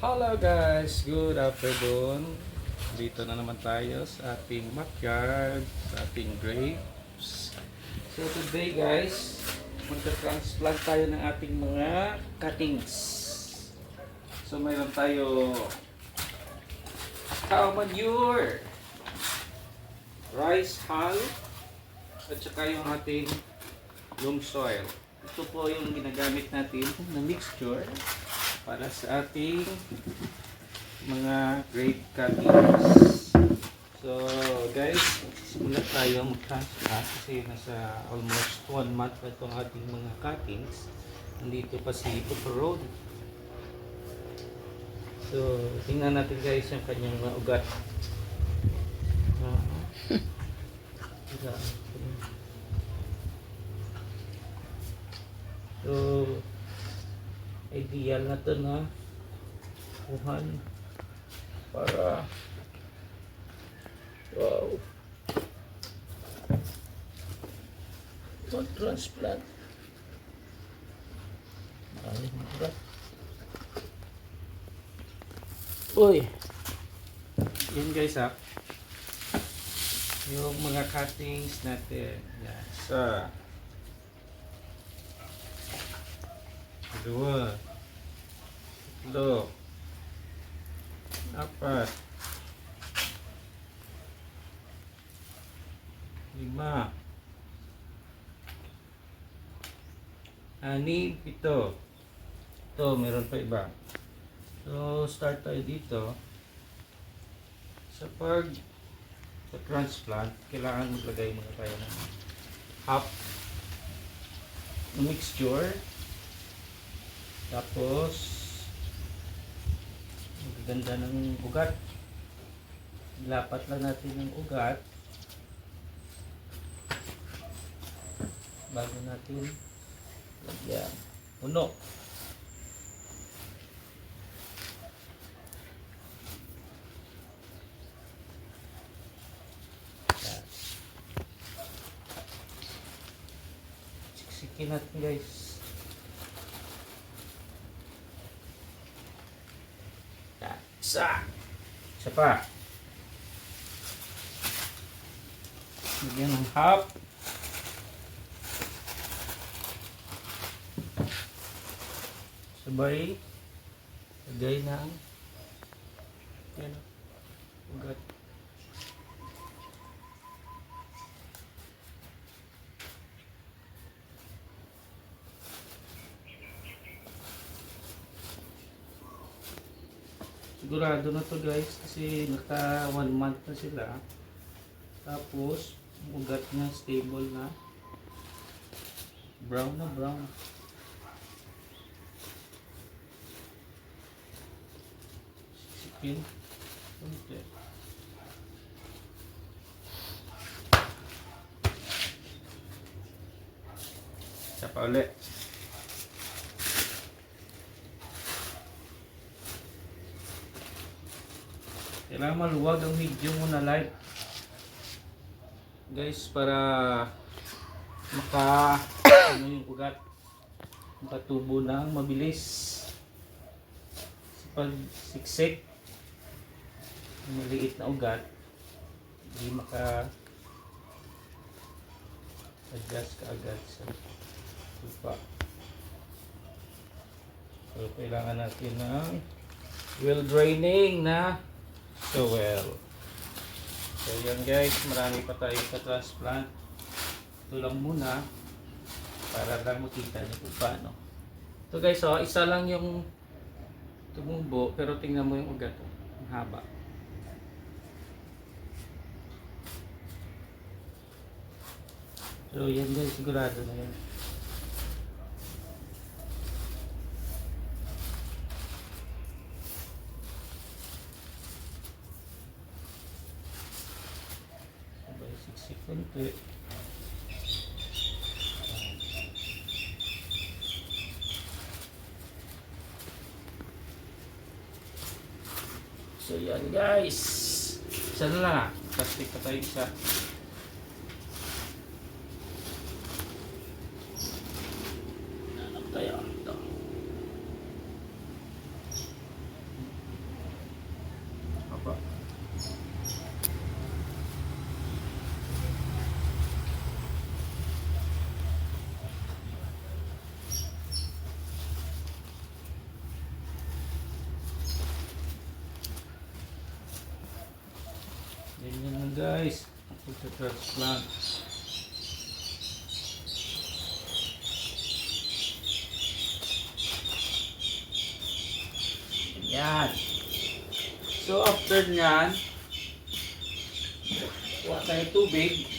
Hello guys, good afternoon. Dito na naman tayo sa ating backyard, sa ating grapes. So today guys, magta-transplant tayo ng ating mga cuttings. So mayroon tayo cow manure, rice hull, at saka yung ating loam soil. Ito po yung ginagamit natin na mixture para sa ating mga grape cuttings. So guys, magsisimula tayo mag-transplant kasi nasa almost 1 month na itong ating mga cuttings. Nandito pa si Pepperoni. So tingnan natin guys yung kanyang mga ugat. So ideal na to na kuhan para mag-transplant. Uy, yan guys ha, yung mga cuttings natin. Yan. Isa, dua, tatlo, apat, lima, anim, pito. Ito, meron pa iba. So, start tayo dito. Sa transplant, kailangan maglagay muna tayo ng half na mixture. Tapos, magaganda ng ugat. Lapat lang natin ng ugat bago natin lagyan. Puno. Siksikin natin guys. Isa pa. Lagyan ng half. Sabay lagay ng yan, ugat. Sigurado na to guys kasi naka 1 month na sila. Tapos ugat niya stable na, brown na brown. Siksipin konti. Isa pa ulit. Kailangan maluwag ang video mo na live guys para ano yung ugat makatubo ng mabilis. Pag siksik ng maliit na ugat, hindi adjust ka agad sa lupa. So kailangan natin ng well draining na soil. So yan guys, marami pa tayo sa transplant. Ito lang muna para lang makita niyo kung paano. Ito guys, isa lang yung tumubo pero tingnan mo yung ugat, ang haba. So yan guys, sigurado na yan. Sabay siksik konti. So yan guys, isa na lang, plastic pa tayo isa. Tayo ito. guys, pagka-transplant. Yan. So after nyan, kuha tayo tubig.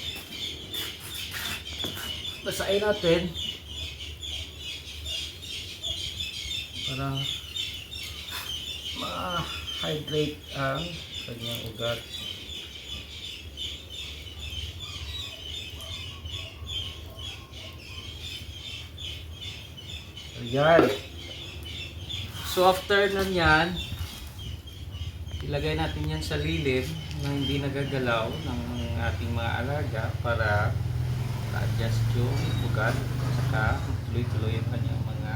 Basahin natin para ma-hydrate ang kanyang ugat. Ayan. So after nun yan, ilagay natin yan sa lilim na hindi nagagalaw ng ating mga alaga para adjust yung ugat at saka tuloy-tuloy yung kanyang mga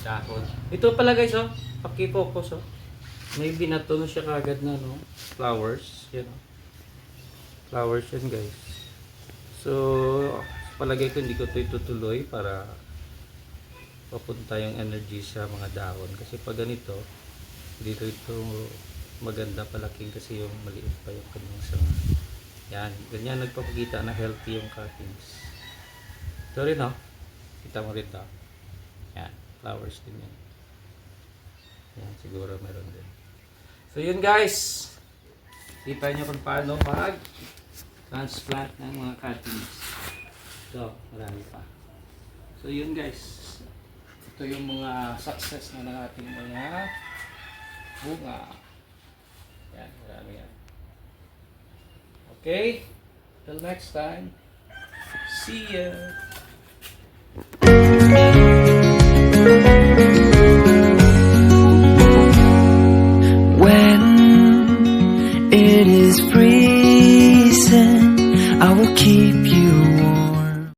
dahon. Ito pala guys, oh, paki-focus, oh. May binato na siya kagad na, no? Flowers, yan, oh. Flowers yan guys. So palagay ko hindi ko ito itutuloy para papunta yung energy sa mga dahon, kasi pag ganito dito ito maganda palaking kasi yung maliit pa yung kanyang sanga. Yan, ganyan nagpapakita na healthy yung cuttings. Ito rin, oh, kita mo rin ito. Yan, flowers din yan. Yan, siguro meron din. So yun guys, kita nyo kung paano mag transplant ng mga cuttings. So marami pa. So yun guys, ito yung mga success na ng ating mga bunga. Yan, marami yan. Okay, till next time. See ya! When it is freezing, I will keep you